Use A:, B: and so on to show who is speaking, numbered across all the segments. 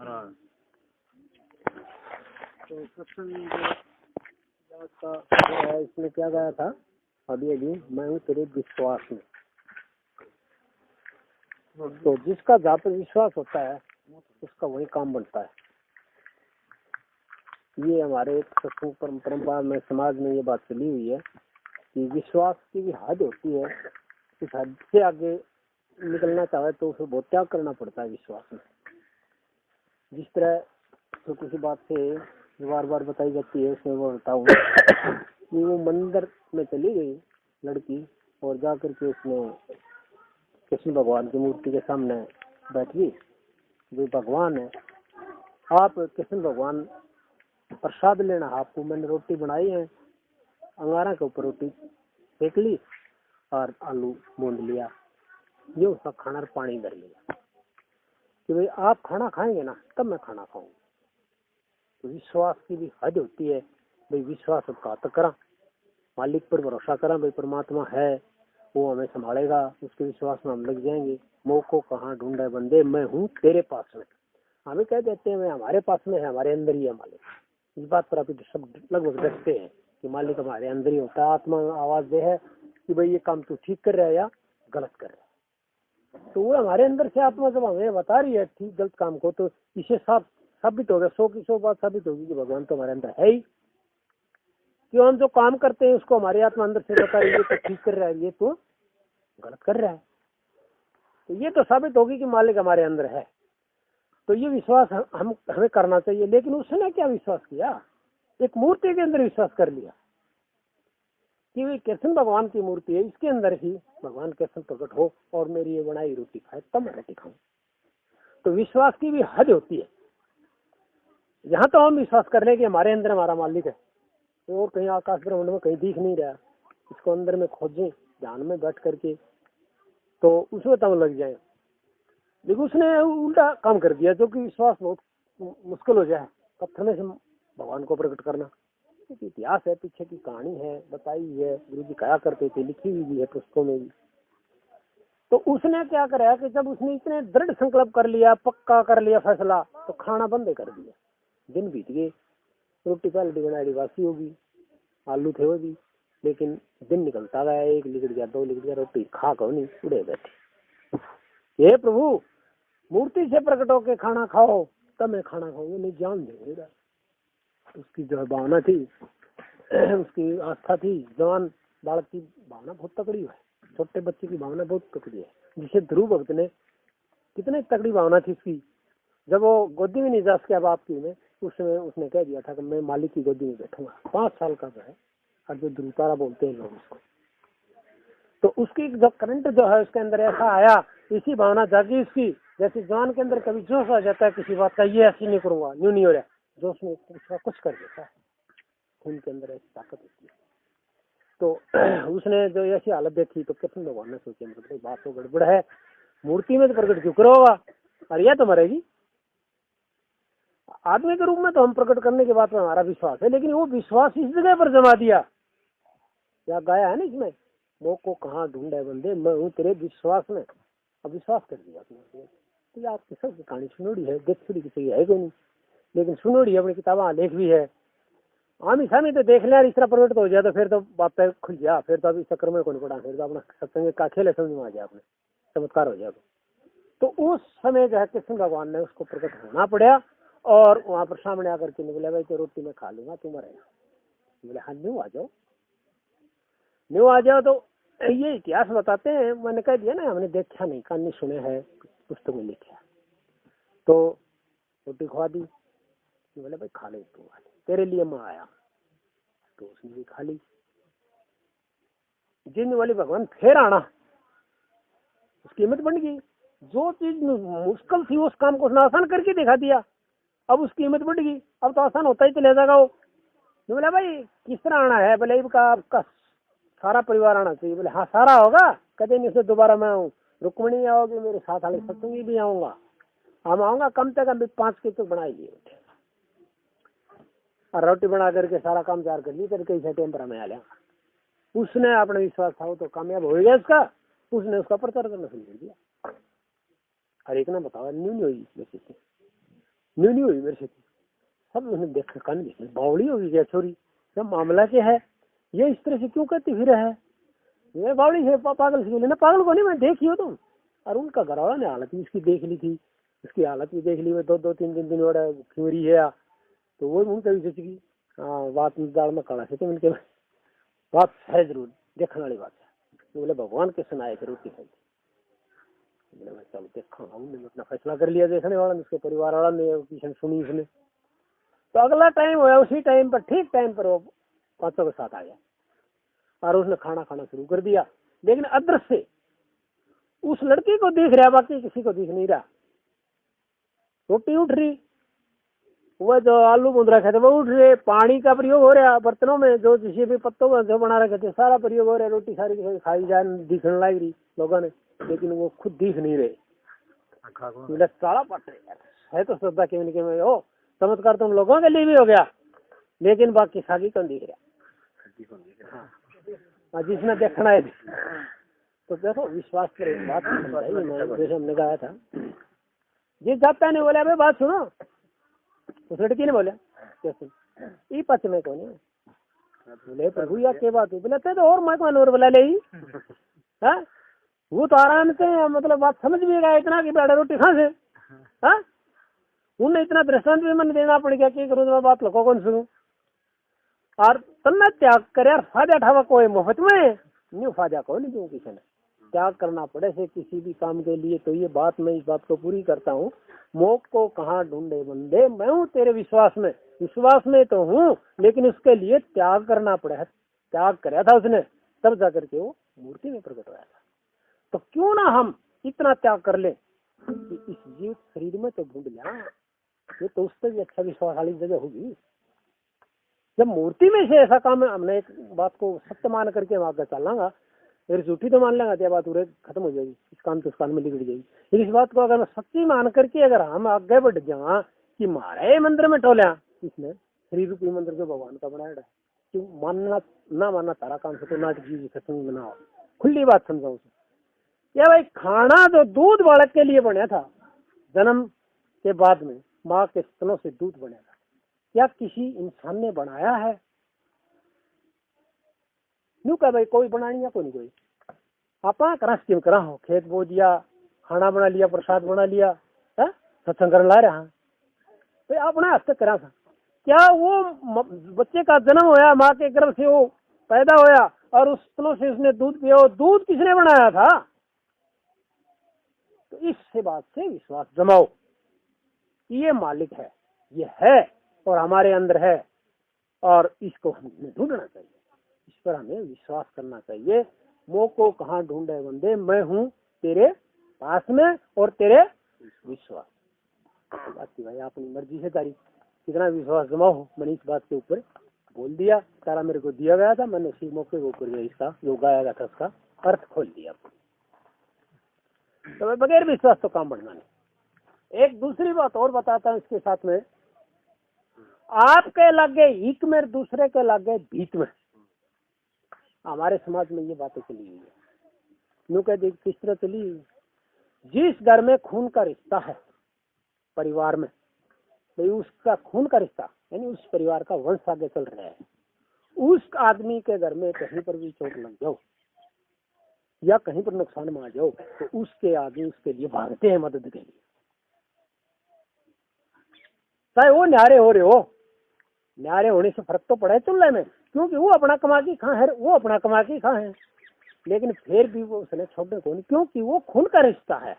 A: हाँ।
B: तो सत्संग का इसमें क्या गाया था अभी अभी, मैं हूँ तेरे विश्वास में। तो जिसका जहाँ पर विश्वास होता है उसका वही काम बनता है। ये हमारे सत्संग परंपरा में, समाज में ये बात चली हुई है कि विश्वास की भी हद होती है। इस हद से आगे निकलना चाहे तो उसे बहुत त्याग करना पड़ता है विश्वास में। जिस तरह तो किसी बात से बार बार बताई जाती है, उसमें मैं बताऊँ कि वो मंदिर में चली गई लड़की और जाकर के उसने कृष्ण भगवान की मूर्ति के सामने बैठ गई। जो भगवान है, आप कृष्ण भगवान प्रसाद लेना, आपको मैंने रोटी बनाई है, अंगारा के ऊपर रोटी सेक ली और आलू मूंद लिया, ये उसका खाना और पानी भर लिया कि भाई आप खाना खाएंगे ना तब मैं खाना खाऊंगा। तो विश्वास की भी हद होती है। भाई विश्वास घात करा, मालिक पर भरोसा करा, भाई परमात्मा है वो हमें संभालेगा, उसके विश्वास में हम लग जाएंगे। मोह को कहाँ ढूंढे बंदे, मैं हूँ तेरे पास में। हमें कह देते हैं मैं हमारे पास में है, हमारे अंदर ही है मालिक। इस बात पर अभी सब लगभग डरते हैं कि मालिक हमारे अंदर ही होता है। आत्मा आवाज दे है कि भाई ये काम तू ठीक कर रहा है या गलत कर रहा है। तो वो हमारे अंदर से आत्मा जब हमें बता रही है ठीक गलत काम को, तो इसे साबित हो गया, 100 की 100 बात साबित होगी कि भगवान तो हमारे अंदर है ही। क्यों हम जो काम करते हैं उसको हमारी आत्मा अंदर से बता रही है तो ठीक कर रहा है, ये तो गलत कर रहा है। तो ये तो साबित होगी कि मालिक हमारे अंदर है। तो ये विश्वास हमें करना चाहिए। लेकिन उसने क्या विश्वास किया, एक मूर्ति के अंदर विश्वास कर लिया कि वे कृष्ण भगवान की मूर्ति है, इसके अंदर ही भगवान कृष्ण प्रकट हो और मेरी ये बनाई रोटी खाए तब मैं रोटी खाऊं। तो विश्वास की भी हद होती है। यहाँ तो हम विश्वास कर रहे हैं कि हमारे अंदर हमारा मालिक है, तो और कहीं आकाश ब्रह्मांड में कहीं दिख नहीं रहा, इसको अंदर में खोजें ध्यान में बैठ करके तो उसमें तब लग जाए। लेकिन उसने उल्टा काम कर दिया, जो कि विश्वास बहुत मुश्किल हो जाए, पत्थर में से भगवान को प्रकट करना। एक इतिहास है, पीछे की कहानी है, बताई है, गुरु जी कहा करते थे, लिखी हुई भी है पुस्तकों में भी। तो उसने क्या कराया कि जब उसने इतने दृढ़ संकल्प कर लिया, पक्का कर लिया फैसला, तो खाना बंद कर दिया। दिन बीत गए, रोटी पहले बनाई बासी होगी, आलू थे वो भी, लेकिन दिन निकलता गया, 1 लिगड़ गया, 2 लिगड़ गया, रोटी खा को नहीं उड़े बैठे। हे प्रभु मूर्ति से प्रकट होके खाना खाओ तब मैं खाना खाऊंगा, नहीं जान देंगे। उसकी जो भावना थी, उसकी आस्था थी, जवान बालक की भावना बहुत तकड़ी है, छोटे बच्चे की भावना बहुत तकड़ी है। जिसे ध्रुव भक्त ने कितनी तकड़ी भावना थी उसकी, जब वो गोदी में नहीं जा सके बाप की में, उसमें उसने कह दिया था कि मैं मालिक की गोदी में बैठूंगा। 5 साल का जो है, और जो ध्रुव तारा बोलते हैं लोग उसको। तो उसकी जो करंट जो है उसके अंदर ऐसा आया, इसी भावना जागी उसकी, जैसे जवान के अंदर कभी जोश आ जाता है किसी बात का, ये ऐसी नहीं करूंगा, न्यू नहीं हो रहा, जोश में कुछ कर देता है, खून के अंदर ऐसी ताकत होती है। तो उसने जो ऐसी हालत देखी तो कृष्ण भगवान ने सोचा मतलब बात तो गड़बड़ है, मूर्ति में तो प्रकट क्यों करो होगा, और यह तो मरेगी। आदमी के रूप में तो हम प्रकट करने के बाद में हमारा विश्वास है, लेकिन वो विश्वास इस जगह पर जमा दिया, क्या गाया है ना इसमें, मोह को कहाँ ढूंढे बंदे, मैं हूँ तेरे विश्वास में। अब विश्वास कर दिया अपने। तो आपकी सबकी कहानी सुनोड़ी है, देख थोड़ी किसी है कोई नहीं, लेकिन सुनोड़ी है, अपनी किताबा लेख भी है। आमी सामी तो देख लिया, इस तरह प्रकट हो जाए तो फिर तो बात खुल गया, फिर तो अभी चक्कर में कौन पड़ा, फिर तो अपना सत्संग का खेल है, समझ में आ जाए, अपने चमत्कार हो जाए। तो उस समय जो है कृष्ण भगवान ने उसको प्रकट होना पड़ा, और वहां पर सामने आकर के बोला भाई तो रोटी में खा लूंगा, तुम रहेगा। बोले हाँ न्यू आ जाओ, न्यू आ जाओ। तो ये इतिहास बताते हैं, मैंने कह दिया ना, हमने देखा नहीं, कान नहीं सुने हैं, पुस्तक में लिखा। तो रोटी खवा दी, बोले भाई खा ले, तू तेरे लिए मैं आया। तो उसने भी खा ली। जिन वाली भगवान फिर आना, उसकी हिम्मत बन गई। जो चीज मुश्किल थी उस काम को उसने आसान करके दिखा दिया, अब उसकी हिम्मत बढ़ गई, अब तो आसान होता ही चले जाएगा। वो बोला भाई किस तरह आना है, बोले आपका सारा परिवार आना चाहिए। बोले हाँ सारा होगा, कहते नहीं उससे दोबारा मैं आऊँ, रुक्मणी आओगे, मेरे साथ वाले सत्संगी भी आऊंगा, हम आऊंगा, कम से कम 5 के तो बनाई लिए। और रोटी बना करके सारा काम जार कर ली करके इसे टेम्परा में आ लिया। उसने अपना विश्वास था वो तो कामयाब हो गया उसका, उसने उसका प्रचार करना शुरू कर दिया। हर एक ने बताया न्यू नहीं हुई, नहीं हुई मेरे से। सब उसने देख कान देख बावड़ी होगी क्या छोरी, सब मामला क्या है, ये इस तरह से क्यों कहती फिर है, ये बावड़ी है पागल से बोले ना, पागल को नहीं मैं देखी हो तुम। और उनका घर वाला ने हालत भी उसकी देख ली थी, उसकी हालत भी देख ली, वो दो तीन दिन बड़ा क्योरी है। तो वो उनका भी सोच की हाँ बात दाल में कड़ा से तो उनके बात है जरूर देखने वाली बात है। तो बोले भगवान के सुनाए के रोटी खाई। बोले मैं चलो देखा हमने अपना फैसला कर लिया देखने वाला ने, उसके परिवार वाला ने किसी सुनी उसने। तो अगला टाइम हुआ, उसी टाइम पर ठीक टाइम पर वो पांचों के साथ आ गया और उसने खाना खाना शुरू कर दिया। लेकिन अदृश्य से उस लड़की को दिख रहा, बाकी किसी को दिख नहीं रहा। रोटी उठ रही, वह जो आलू बूंद रखे थे वो उठ रहे, पानी का प्रयोग हो रहा बर्तनों में, जो जिसे भी पत्तों में जो बना रखे थे सारा प्रयोग हो रहा, रोटी सारी खाई जाए दिखने लग रही लोगों ने, लेकिन वो खुद दिख नहीं रहे। सारा पट रहे है तो श्रद्धा के में हो चमत्कार तुम लोगों के लिए भी हो गया, लेकिन बाकी सागी कौन दिख रहा, हाँ जिसने देखना है। तो देखो विश्वास पर एक बात जैसे हमने कहा था, जिस जाता ने बोला भाई बात सुनो, उस लड़की ने बोला कैसे ई पच में कौन है, बोले प्रभु या के बात बोले तो और मैं कौन और बोला ले हाँ, वो तो आराम से मतलब बात समझ भी गया इतना कि बेटा रोटी खा से, हाँ उन्हें इतना दृष्टांत भी मन देना पड़ गया कि करूँ मैं बात लोगों कौन सुनूं। और तन्ना त्याग करे यार, फायदा उठावा कोई मुफ्त में नहीं, फायदा को नहीं दूं किसी ने, त्याग करना पड़े से किसी भी काम के लिए। तो ये बात मैं इस बात को पूरी करता हूँ, मोक्ष को कहाँ ढूंढे बंदे, मैं हूँ तेरे विश्वास में तो हूँ, लेकिन उसके लिए त्याग करना पड़ा। त्याग कराया था उसने, तब जाकर के वो मूर्ति में प्रकट हुआ था। तो क्यों ना हम इतना त्याग कर ले कि इस जीवित शरीर में तो ढूंढ लिया, ये तो उससे भी अच्छा विश्वास वाली जगह होगी। जब मूर्ति में से ऐसा काम है, हमने एक बात को सत्य मान करके हम आगे चलांगा, फिर झूठी तो मान लेंगे, बात पूरे खत्म हो जाएगी, इस कान तो उस कान में लिखी जाएगी। लेकिन इस बात को अगर सच्ची मान करके अगर हम आगे बढ़ जाए कि मारे मंदिर में टोलिया, इसने शरीर रूपी मंदिर जो भगवान का बनाया है, क्यों मानना ना मानना तारा काम से, तो नाटक जी खत्म बनाओ, खुली बात समझाओ क्या भाई, खाना जो दूध बालक के लिए बना था, जन्म के बाद में माँ के स्तनों से दूध बना था, क्या किसी इंसान ने बनाया है? न्यू कह भाई कोई बनानी या कोई नहीं, कोई आपा करा स्कीम करा हो, खेत बो दिया, खाना बना लिया, प्रसाद बना लिया, सत्संग कर ला रहा तो अपना हस्त करा था। क्या वो बच्चे का जन्म होया, माँ के गर्भ से वो पैदा होया और उस स्तनों से उसने दूध पिया, दूध किसने बनाया था? तो इस बात से विश्वास जमाओ, ये मालिक है, ये है और हमारे अंदर है, और इसको हमें ढूंढना चाहिए, इस पर हमें विश्वास करना चाहिए। मोह को कहाँ ढूंढे बंदे, मैं हूँ तेरे पास में और तेरे विश्वास। बाकी भाई अपनी मर्जी से तारी कितना विश्वास जमाओ, मैंने इस बात के ऊपर बोल दिया, तारा मेरे को दिया गया था, मैंने उसी मौके के ऊपर इसका जो गाया गया था उसका अर्थ खोल दिया। तो बगैर विश्वास तो काम बढ़ना नहीं। एक दूसरी बात और बताता हूँ इसके साथ में, आपके लागे हिक में, दूसरे के लागे भीत में। हमारे समाज में ये बातें चली हुई है, यूँ कह दी किस तरह चली, जिस घर में खून का रिश्ता है परिवार में, भाई उसका खून का रिश्ता यानी उस परिवार का वंश आगे चल रहा है, उस आदमी के घर में कहीं पर भी चोट लग जाओ या कहीं पर नुकसान में आ जाओ, तो उसके आगे उसके लिए भागते हैं मदद के लिए, चाहे वो न्यारे हो रहे हो। न्यारे होने से फर्क तो पड़ा है चुल्हे में, क्योंकि वो अपना कमा की खा है, वो अपना कमा की खा है, लेकिन फिर भी वो उसने छोड़ने को नहीं, क्योंकि वो खून का रिश्ता है।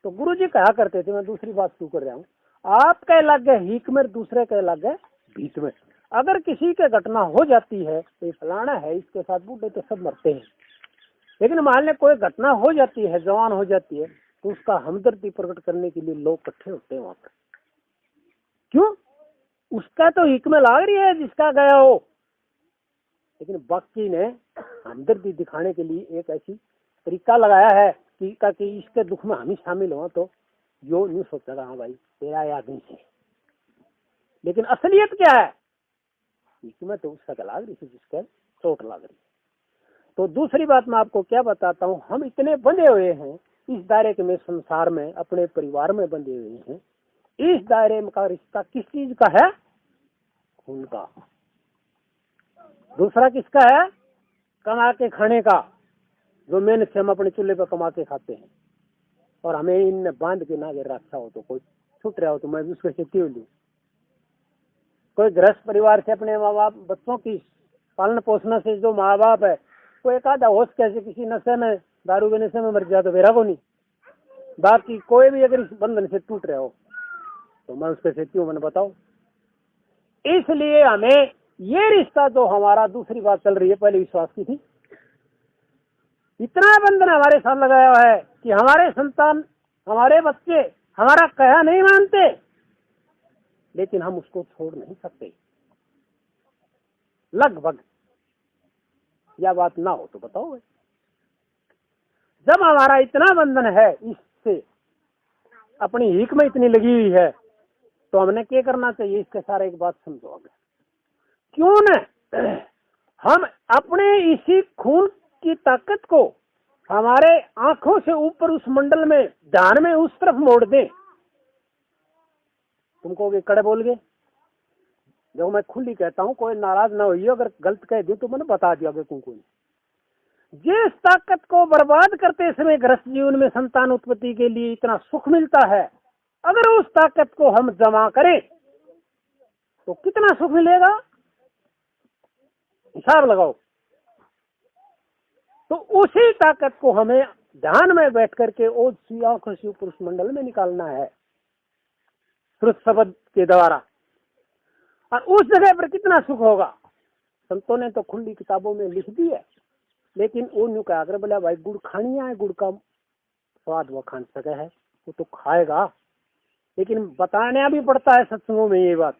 B: तो गुरु जी कहा करते थे, मैं दूसरी बात शुरू कर रहा हूँ, आपके लगे हिक में, दूसरे के लगे भीत में। अगर किसी के घटना हो जाती है तो फलाना है इसके साथ, बूढ़े तो सब मरते हैं, लेकिन मान ले कोई घटना हो जाती है, जवान हो जाती है, तो उसका हमदर्दी प्रकट करने के लिए लोग इकट्ठे होते हैं वहां पर। क्यों? उसका तो हिक में लाग रही है जिसका गया हो, लेकिन बाकी ने हमदर्दी दिखाने के लिए एक ऐसी तरीका लगाया है कि ताकि इसके दुख में हम ही शामिल हो, तो यो नहीं सोचेगा हाँ भाई तेरा आदमी से, लेकिन असलियत क्या है, इसमें तो उसका लाग रही है जिसका चोट लाग रही है। तो दूसरी बात मैं आपको क्या बताता हूँ, हम इतने बंधे हुए हैं इस दायरे के में, संसार में, अपने परिवार में बंधे हुए हैं इस दायरे में का रिश्ता किस चीज का है? खून का। दूसरा किसका है? कमा के खाने का, जो मेहनत से हम अपने चूल्हे पर कमा के खाते हैं, और हमें इन बांध के ना गिर रखा हो, तो कोई छूट रहा हो तो मैं भी उसको खेती लूँ। कोई गृहस्थ परिवार से अपने माँ बाप बच्चों की पालन पोषण से जो माँ बाप है, कोई एक आधा होश कैसे किसी नशे में, दारू के नशे में मर जाए तो मेरा को नहीं। बाकी कोई भी अगर इस बंधन से टूट रहे हो तो मैं उसके खेती हूँ, मैंने बताओ। इसलिए हमें ये रिश्ता जो हमारा, दूसरी बात चल रही है, पहले विश्वास की थी, इतना बंधन हमारे साथ लगाया हुआ है कि हमारे संतान, हमारे बच्चे हमारा कहा नहीं मानते, लेकिन हम उसको छोड़ नहीं सकते। लगभग यह बात ना हो तो बताओ। जब हमारा इतना बंधन है, इससे अपनी हिक में इतनी लगी हुई है, तो हमने क्या करना चाहिए? इसके सारे एक बात समझो। क्यों न हम अपने इसी खून की ताकत को हमारे आंखों से ऊपर उस मंडल में, ध्यान में उस तरफ मोड़ दें। तुमको कड़े बोल गए, जो मैं खुली कहता हूं, कोई नाराज ना होइए अगर गलत कह दी तो मैंने बता दिया तुमको। जिस ताकत को बर्बाद करते समय गृहस्थ जीवन में संतान उत्पत्ति के लिए इतना सुख मिलता है, अगर उस ताकत को हम जमा करें तो कितना सुख मिलेगा, हिसाब लगाओ। तो उसी ताकत को हमें ध्यान में बैठ करके ओझ आंखों से पुरुष मंडल में निकालना है श्रुत शब्द के द्वारा। और उस जगह पर कितना सुख होगा, संतों ने तो खुली किताबों में लिख दी है, लेकिन वो न्यू क्या कर बोला, भाई गुड़ खानी है, गुड़ का स्वाद वो खान सके है, वो तो खाएगा, लेकिन बताना भी पड़ता है सत्संगों में। ये बात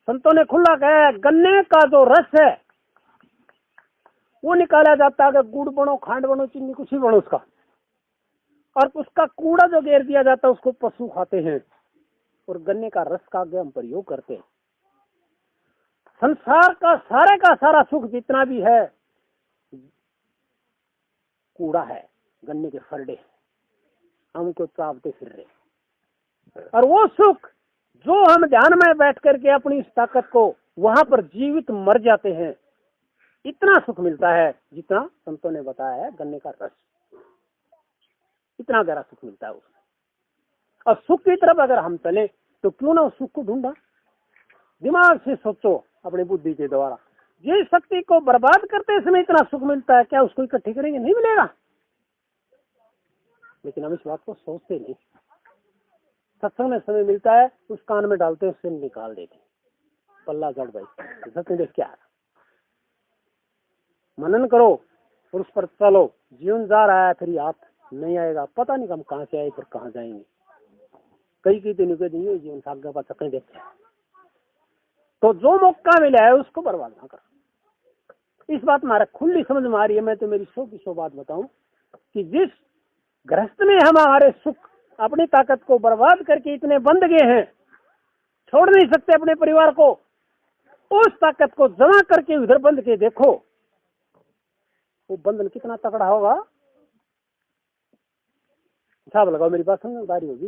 B: संतों ने खुला कहा है, गन्ने का जो रस है वो निकाला जाता है, अगर गुड़ बनो, खांड बनो, चीनी कुछ ही बनो उसका, और उसका कूड़ा जो घेर दिया जाता है उसको पशु खाते हैं, और गन्ने का रस का आगे हम प्रयोग करते हैं। संसार का सारा सुख जितना भी है कूड़ा है, गन्ने के फरडे, हमको चावते फिर रहे। और वो सुख जो हम ध्यान में बैठ करके अपनी इस ताकत को वहां पर जीवित मर जाते हैं, इतना सुख मिलता है जितना संतों ने बताया है गन्ने का रस, इतना गहरा सुख मिलता है उसमें। और सुख की तरफ अगर हम चले तो क्यों ना उस सुख को ढूंढा, दिमाग से सोचो अपनी बुद्धि के द्वारा। जिस शक्ति को बर्बाद करते समय इतना सुख मिलता है, क्या उसको इकट्ठी करेंगे नहीं मिलेगा? लेकिन हम इस बात को सोचते नहीं। सत्संग में समय मिलता है, उस कान में डालते, उससे निकाल देते, पल्ला जड़ भाई सत्संग देख क्या, मनन करो और उस पर चलो। जीवन जा रहा है, फिर याद नहीं आएगा, पता नहीं हम कहाँ से आए फिर कहाँ जाएंगे। कई दिन के दिन जीवन सागर का चक्कर देखते हैं। तो जो मौका मिला है उसको बर्बाद ना कर। इस बात हमारा खुली समझ में आ रही है। मैं तो मेरी 100 बात बताऊं कि जिस गृहस्थ में हम हमारे सुख अपनी ताकत को बर्बाद करके इतने बंध गए हैं, छोड़ नहीं सकते अपने परिवार को, उस ताकत को जमा करके उधर बंध के देखो, वो बंधन कितना तगड़ा होगा। हिसाब लगाओ, मेरी बात समझदारी होगी।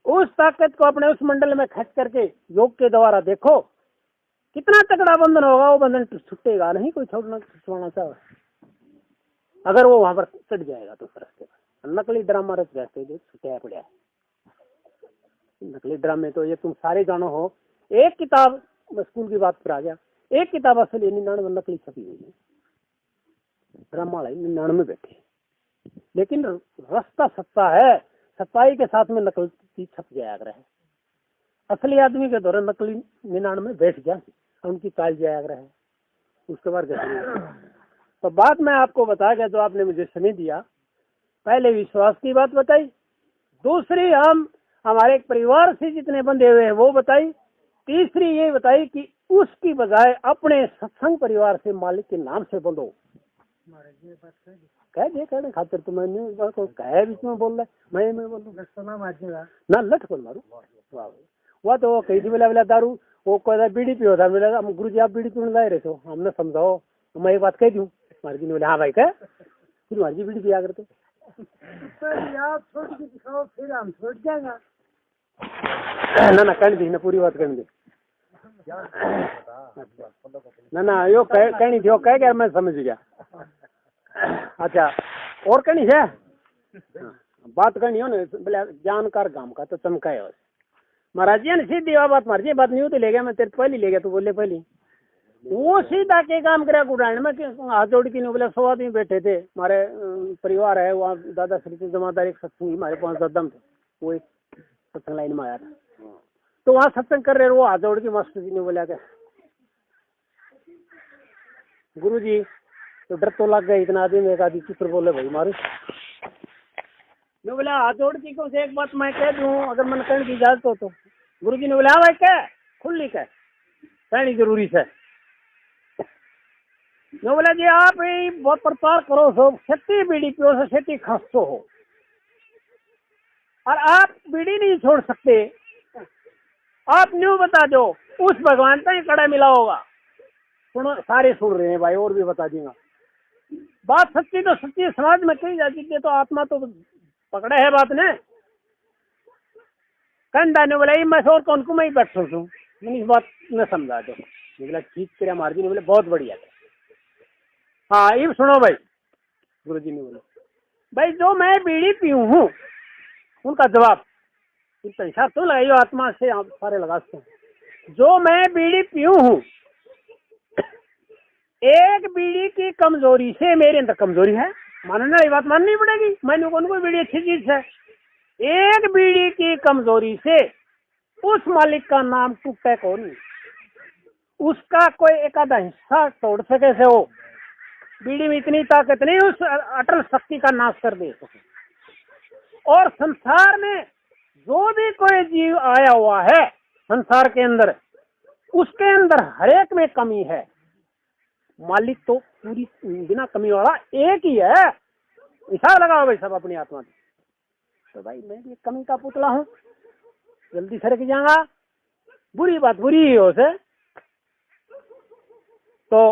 B: उस ताकत को अपने उस मंडल में खींच करके योग के द्वारा देखो, कितना तगड़ा बंधन होगा। वो बंधन छुटेगा नहीं, कोई छोड़ना चाहे अगर वो वहां पर चढ़ जाएगा तो रस्ते पर। नकली ड्रामा रच जाते छुटे पड़ा है। नकली ड्रामे तो ये तुम सारे जानो हो। एक किताब, स्कूल की बात पर आ गया, एक किताब असली 99 नकली छपी हुई है, ड्रामा 99 बैठे, लेकिन रास्ता सच्चा है। सच्चाई के साथ में नकल की छप जाया कर है। असली आदमी के दौरान नकली 99 बैठ गया, उनकी ताल जाया कर है, उसके बाद तो बात मैं आपको बता गया जो आपने मुझे समय दिया। पहले विश्वास की बात बताई, दूसरी हम हमारे परिवार से जितने बंधे हुए हैं वो बताई, तीसरी ये बताई कि उसकी बजाय अपने सत्संग परिवार से मालिक के नाम से बंधो। कह दे कहने खातिर तो मैंने कहे बीच में बोल रहा है, मैं बोल ना लठ बोल मारू। वह तो कई थी बेला दारू, वो कोई बीड़ी पियो था, मेरा गुरु जी आप बीड़ी पीने लाए रहे हमने समझाओ। मैं एक बात कह दूं, मार्जी ने बोले हाँ भाई, कह फिर मार्जी बीड़ी पिया करते। आप छोड़ के दिखाओ फिर हम छोड़ जाएगा। ना कहने दी ना पूरी बात कहने दी। ना यो कहनी थी, कह गया मैं समझ गया। अच्छा और कहनी है बात करनी हो ना बोले जानकार गांव का तो चमका है महाराज जी ने सीधी बात मार बात नहीं हो तो ले गया मैं तेरे पहली ले गया तू बोले पहली वो सीधा के काम करा गुड़ान में हाथ जोड़ के नहीं बोले 100 आदमी बैठे थे हमारे परिवार है वहाँ दादा श्री जमादार एक सत्संग हमारे 5 दम थे वो एक सत्संग लाइन में आया था तो वहाँ सत्संग कर रहे वो हाथ जोड़ के मास्टर जी ने बोला क्या गुरु जी तो डर तो लग गया इतना आदमी एक आदमी चित्र बोले भाई मारू मैं बोला हाथ जोड़ की को एक बात मैं कह दूं अगर मन कहने की इजाजत हो तो गुरु जी ने बोला भाई क्या खुली क्या कहनी जरूरी है मैं बोला जी आप बहुत प्रचार करो सो खेती बीड़ी पियो से खेती खसो हो और आप बीड़ी नहीं छोड़ सकते आप न्यू बता दो उस भगवान का ही कड़ा मिला होगा सुनो सारे सुन रहे हैं भाई और भी बता दूंगा बात सच्ची तो सच्ची समाज में कही जाती है तो आत्मा तो पकड़े है बात ने कंधा ने बोला मैं और कौन को मैं ही बैठ सोचूं मैंने इस बात में समझा दो बोला ठीक तेरा मार्जी ने बोले बहुत बढ़िया हाँ ये सुनो भाई गुरु जी ने बोले भाई जो मैं बीड़ी पीऊँ हूँ उनका जवाब पैसा तो लगाइयो आत्मा से आप सारे लगाते हैं जो मैं बीड़ी पीऊँ हूँ एक बीड़ी की कमजोरी से मेरे अंदर कमजोरी है मानना ये बात माननी पड़ेगी मैंने उनको बीड़ी अच्छी चीज है एक बीड़ी की कमजोरी से उस मालिक का नाम टूटे कौन उसका कोई एक आधा हिस्सा तोड़ सके से हो बीड़ी में इतनी ताकत नहीं उस अटल शक्ति का नाश कर दे सके और संसार में जो भी कोई जीव आया हुआ है संसार के अंदर उसके अंदर हरेक में कमी है मालिक तो पूरी बिना कमी वाला एक ही है हिसाब लगाओ भाई सब अपनी आत्मा में तो भाई मैं भी कमी का पुतला हूँ जल्दी सरक जाऊंगा बुरी बात बुरी ही हो से तो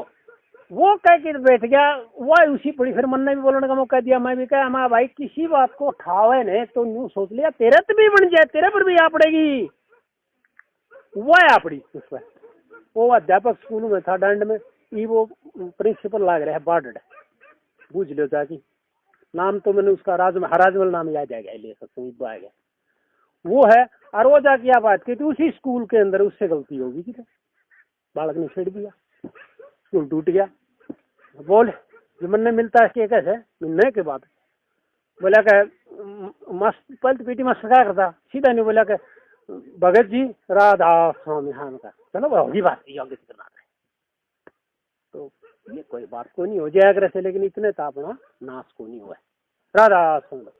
B: वो कह के बैठ गया वह उसी पड़ी फिर मन ने भी बोलने का मौका दिया मैं भी कहा हमारा भाई किसी बात को उठावे ने तो न्यू सोच लिया तेरे तो भी बन जाए तेरे पर भी आ पड़ेगी वह आ पड़ी उस पर वो अध्यापक स्कूल में था दंड में वो प्रिंसिपल लाग रहा है बार्ड बूझ लो जाकी नाम तो मैंने उसका हराजमल नाम याद आ गया सत्संग आ गया वो है और वो जाके क्या बात की थी उसी स्कूल के अंदर उससे गलती होगी कि बालक ने छेड़ दिया स्कूल टूट गया बोल जो मन मिलता है कैसे मिलने के बाद बोला क्या मस्त पहले पीटी मास्टर क्या करता सीधा नहीं बोला कि भगत जी राधा स्वामी हाँ का चलो होगी बात योग्य से करना तो ये कोई बात को नहीं हो जाएगा से लेकिन इतने तापना नाश को नहीं हुआ राधा स्वामी।